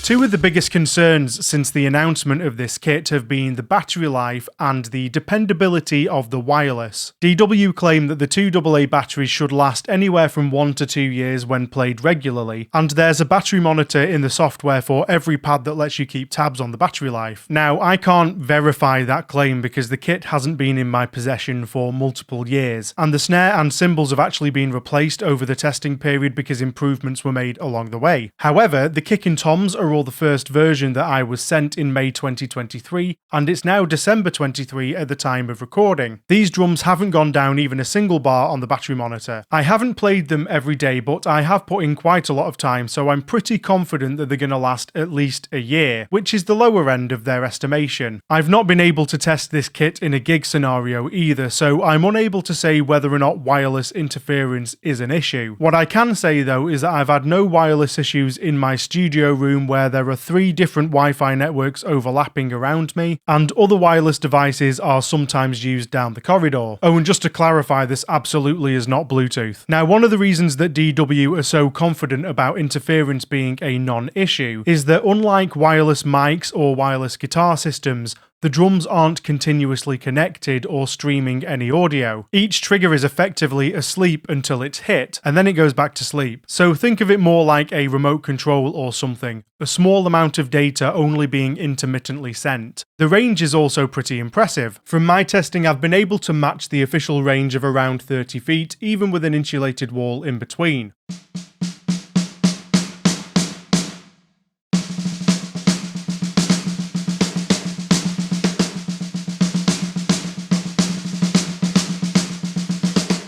Two of the biggest concerns since the announcement of this kit have been the battery life and the dependability of the wireless. DW claim that the two AA batteries should last anywhere from 1 to 2 years when played regularly, and there's a battery monitor in the software for every pad that lets you keep tabs on the battery life. Now, I can't verify that claim because the kit hasn't been in my possession for multiple years, and the snare and cymbals have actually been replaced over the testing period because improvements were made along the way. However, the kick and toms are the first version that I was sent in May 2023, and it's now December 23 at the time of recording. These drums haven't gone down even a single bar on the battery monitor. I haven't played them every day, but I have put in quite a lot of time, so I'm pretty confident that they're going to last at least a year, which is the lower end of their estimation. I've not been able to test this kit in a gig scenario either, so I'm unable to say whether or not wireless interference is an issue. What I can say though is that I've had no wireless issues in my studio room where there are 3 different Wi-Fi networks overlapping around me, and other wireless devices are sometimes used down the corridor. Oh, and just to clarify, this absolutely is not Bluetooth. Now, one of the reasons that DW are so confident about interference being a non-issue is that unlike wireless mics or wireless guitar systems, the drums aren't continuously connected or streaming any audio. Each trigger is effectively asleep until it's hit, and then it goes back to sleep. So think of it more like a remote control or something, a small amount of data only being intermittently sent. The range is also pretty impressive. From my testing, I've been able to match the official range of around 30 feet, even with an insulated wall in between.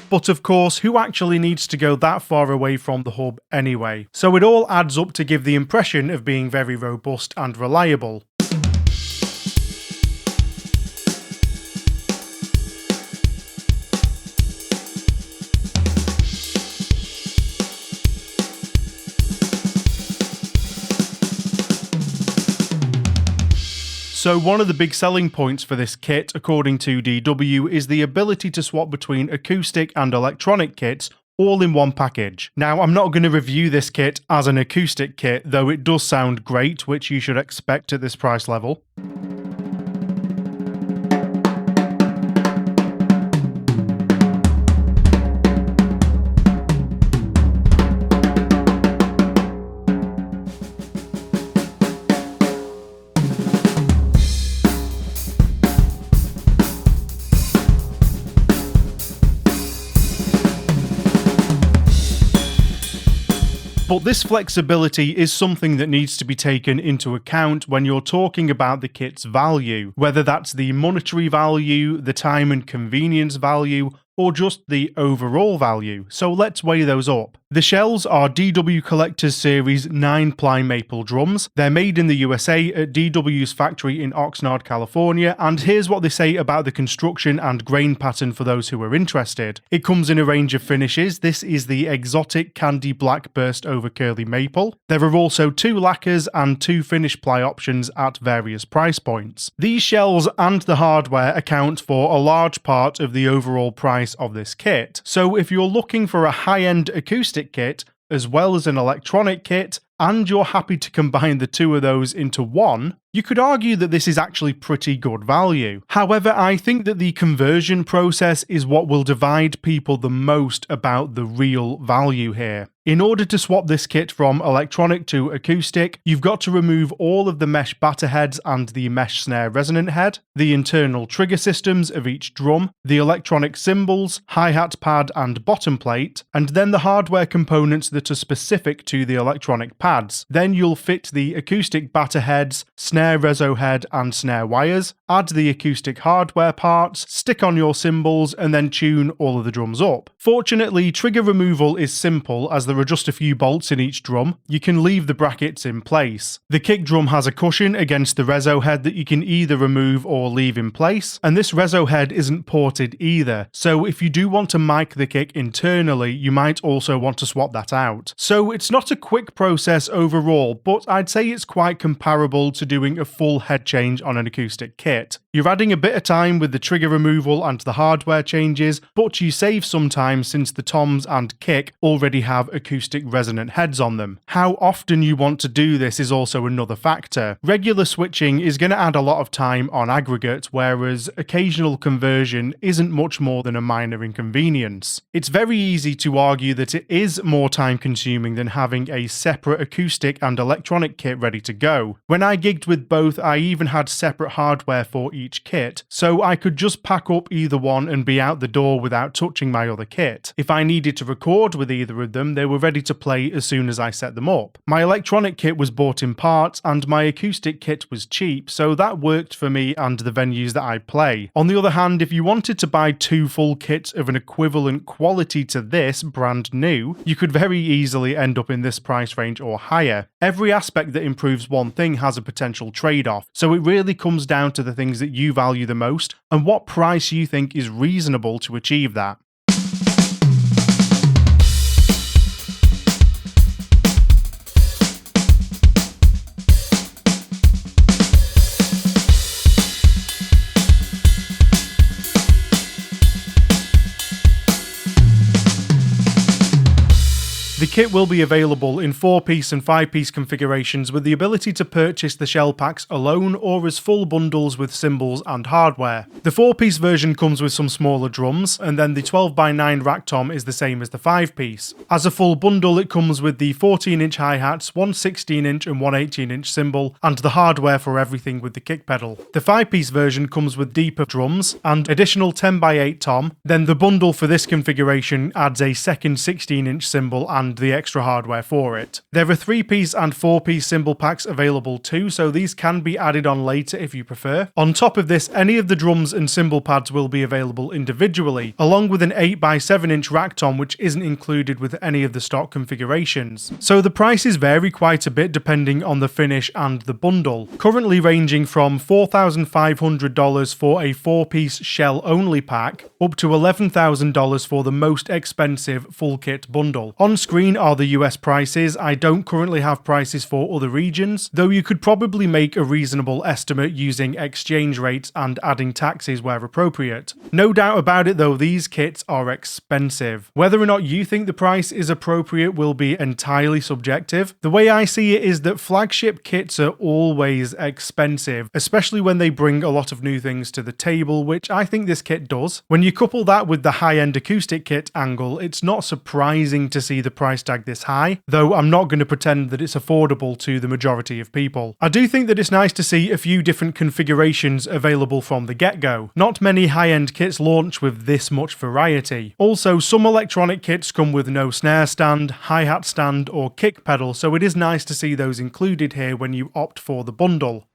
But of course, who actually needs to go that far away from the hub anyway? So it all adds up to give the impression of being very robust and reliable. So one of the big selling points for this kit, according to DW, is the ability to swap between acoustic and electronic kits all in one package. Now, I'm not going to review this kit as an acoustic kit, though it does sound great, which you should expect at this price level. But this flexibility is something that needs to be taken into account when you're talking about the kit's value, whether that's the monetary value, the time and convenience value, or just the overall value. So let's weigh those up. The shells are DW Collector's Series 9-ply maple drums. They're made in the USA at DW's factory in Oxnard, California, and here's what they say about the construction and grain pattern for those who are interested. It comes in a range of finishes. This is the exotic candy black burst over curly maple. There are also 2 lacquers and 2 finish ply options at various price points. These shells and the hardware account for a large part of the overall price of this kit. So if you're looking for a high-end acoustic kit as well as an electronic kit, and you're happy to combine the two of those into one, you could argue that this is actually pretty good value. However, I think that the conversion process is what will divide people the most about the real value here. In order to swap this kit from electronic to acoustic, you've got to remove all of the mesh batter heads and the mesh snare resonant head, the internal trigger systems of each drum, the electronic cymbals, hi-hat pad and bottom plate, and then the hardware components that are specific to the electronic pads. Then you'll fit the acoustic batter heads, snare reso head and snare wires, add the acoustic hardware parts, stick on your cymbals, and then tune all of the drums up. Fortunately, trigger removal is simple as there are just a few bolts in each drum. You can leave the brackets in place. The kick drum has a cushion against the reso head that you can either remove or leave in place, and this reso head isn't ported either, so if you do want to mic the kick internally, you might also want to swap that out. So it's not a quick process overall, but I'd say it's quite comparable to doing a full head change on an acoustic kit. You're adding a bit of time with the trigger removal and the hardware changes, but you save some time since the toms and kick already have acoustic resonant heads on them. How often you want to do this is also another factor. Regular switching is going to add a lot of time on aggregate, whereas occasional conversion isn't much more than a minor inconvenience. It's very easy to argue that it is more time consuming than having a separate acoustic and electronic kit ready to go. When I gigged with both, I even had separate hardware for each kit, so I could just pack up either one and be out the door without touching my other kit. If I needed to record with either of them, they were ready to play as soon as I set them up. My electronic kit was bought in parts and my acoustic kit was cheap, so that worked for me and the venues that I play. On the other hand, if you wanted to buy 2 full kits of an equivalent quality to this brand new, you could very easily end up in this price range or higher. Every aspect that improves one thing has a potential trade-off, so it really comes down to the things that you value the most and what price you think is reasonable to achieve that. The kit will be available in 4-piece and 5-piece configurations with the ability to purchase the shell packs alone or as full bundles with cymbals and hardware. The 4-piece version comes with some smaller drums, and then the 12x9 rack tom is the same as the 5-piece. As a full bundle, it comes with the 14-inch hi-hats, one 16-inch and one 18-inch cymbal, and the hardware for everything with the kick pedal. The 5-piece version comes with deeper drums and additional 10x8 tom, then the bundle for this configuration adds a second 16-inch cymbal and the extra hardware for it. There are 3-piece and 4-piece cymbal packs available too, so these can be added on later if you prefer. On top of this, any of the drums and cymbal pads will be available individually, along with an 8x7-inch rack tom which isn't included with any of the stock configurations. So the prices vary quite a bit depending on the finish and the bundle, currently ranging from $4,500 for a 4-piece shell-only pack up to $11,000 for the most expensive full kit bundle. On screen are the US prices. I don't currently have prices for other regions, though you could probably make a reasonable estimate using exchange rates and adding taxes where appropriate. No doubt about it though, these kits are expensive. Whether or not you think the price is appropriate will be entirely subjective. The way I see it is that flagship kits are always expensive, especially when they bring a lot of new things to the table, which I think this kit does. When you couple that with the high-end acoustic kit angle, it's not surprising to see the price tag this high, though I'm not going to pretend that it's affordable to the majority of people. I do think that it's nice to see a few different configurations available from the get-go. Not many high-end kits launch with this much variety. Also, some electronic kits come with no snare stand, hi-hat stand, or kick pedal, so it is nice to see those included here when you opt for the bundle.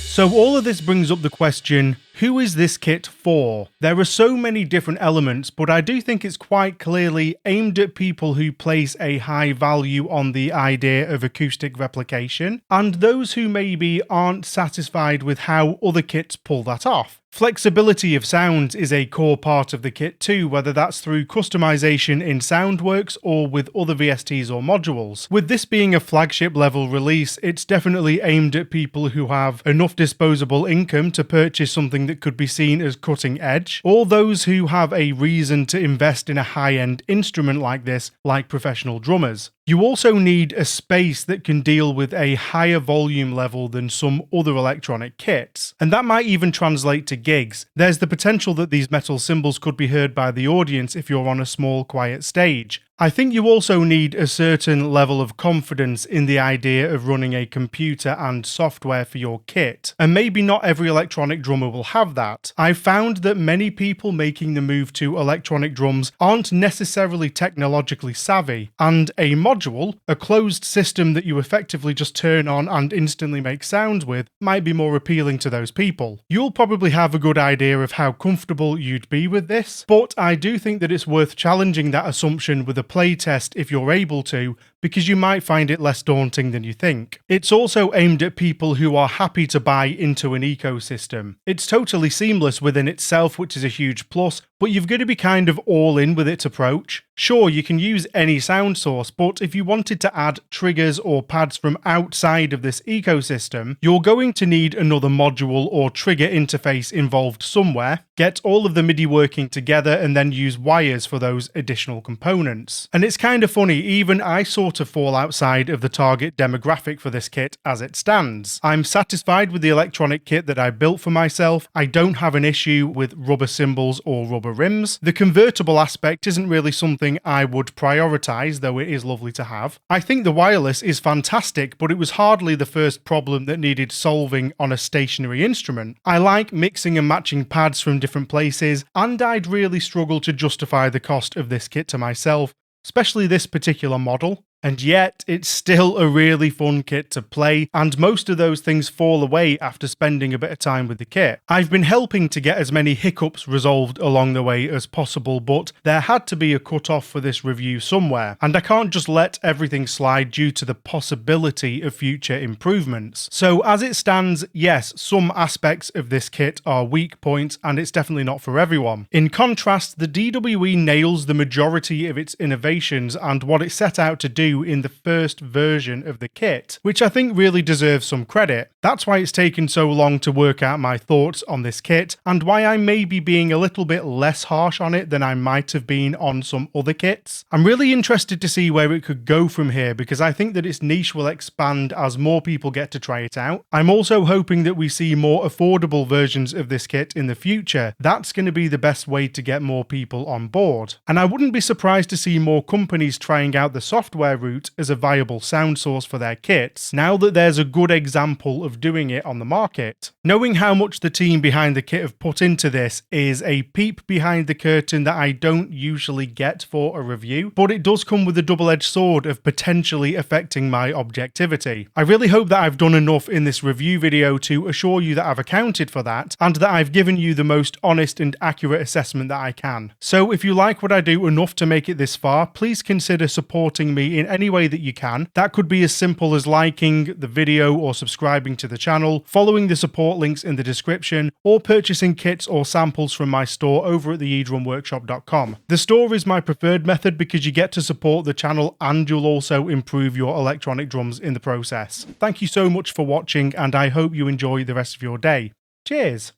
So all of this brings up the question, who is this kit for? There are so many different elements, but I do think it's quite clearly aimed at people who place a high value on the idea of acoustic replication, and those who maybe aren't satisfied with how other kits pull that off. Flexibility of sounds is a core part of the kit too, whether that's through customization in Soundworks or with other VSTs or modules. With this being a flagship level release, it's definitely aimed at people who have enough disposable income to purchase something that could be seen as cutting edge, or those who have a reason to invest in a high-end instrument like this, like professional drummers. You also need a space that can deal with a higher volume level than some other electronic kits, and that might even translate to gigs. There's the potential that these metal cymbals could be heard by the audience if you're on a small, quiet stage. I think you also need a certain level of confidence in the idea of running a computer and software for your kit, and maybe not every electronic drummer will have that. I've found that many people making the move to electronic drums aren't necessarily technologically savvy, and a module, a closed system that you effectively just turn on and instantly make sounds with, might be more appealing to those people. You'll probably have a good idea of how comfortable you'd be with this, but I do think that it's worth challenging that assumption with a playtest if you're able to, because you might find it less daunting than you think. It's also aimed at people who are happy to buy into an ecosystem. It's totally seamless within itself, which is a huge plus, but you've got to be kind of all in with its approach. Sure, you can use any sound source, but if you wanted to add triggers or pads from outside of this ecosystem, you're going to need another module or trigger interface involved somewhere, get all of the MIDI working together, and then use wires for those additional components. And it's kind of funny, even I sort of fall outside of the target demographic for this kit as it stands. I'm satisfied with the electronic kit that I built for myself. I don't have an issue with rubber cymbals or rubber rims. The convertible aspect isn't really something I would prioritize, though it is lovely to have. I think the wireless is fantastic, but it was hardly the first problem that needed solving on a stationary instrument. I like mixing and matching pads from different places, and I'd really struggle to justify the cost of this kit to myself, especially this particular model. And yet, it's still a really fun kit to play, and most of those things fall away after spending a bit of time with the kit. I've been helping to get as many hiccups resolved along the way as possible, but there had to be a cut-off for this review somewhere, and I can't just let everything slide due to the possibility of future improvements. So as it stands, yes, some aspects of this kit are weak points, and it's definitely not for everyone. In contrast, the DWe nails the majority of its innovations and what it set out to do in the first version of the kit, which I think really deserves some credit. That's why it's taken so long to work out my thoughts on this kit, and why I may be being a little bit less harsh on it than I might have been on some other kits. I'm really interested to see where it could go from here, because I think that its niche will expand as more people get to try it out. I'm also hoping that we see more affordable versions of this kit in the future. That's going to be the best way to get more people on board. And I wouldn't be surprised to see more companies trying out the software route as a viable sound source for their kits, now that there's a good example of doing it on the market. Knowing how much the team behind the kit have put into this is a peep behind the curtain that I don't usually get for a review, but it does come with a double-edged sword of potentially affecting my objectivity. I really hope that I've done enough in this review video to assure you that I've accounted for that, and that I've given you the most honest and accurate assessment that I can. So if you like what I do enough to make it this far, please consider supporting me in any way that you can. That could be as simple as liking the video or subscribing to the channel, following the support links in the description, or purchasing kits or samples from my store over at the ddrumworkshop.com. The store is my preferred method because you get to support the channel and you'll also improve your electronic drums in the process. Thank you so much for watching, and I hope you enjoy the rest of your day. Cheers!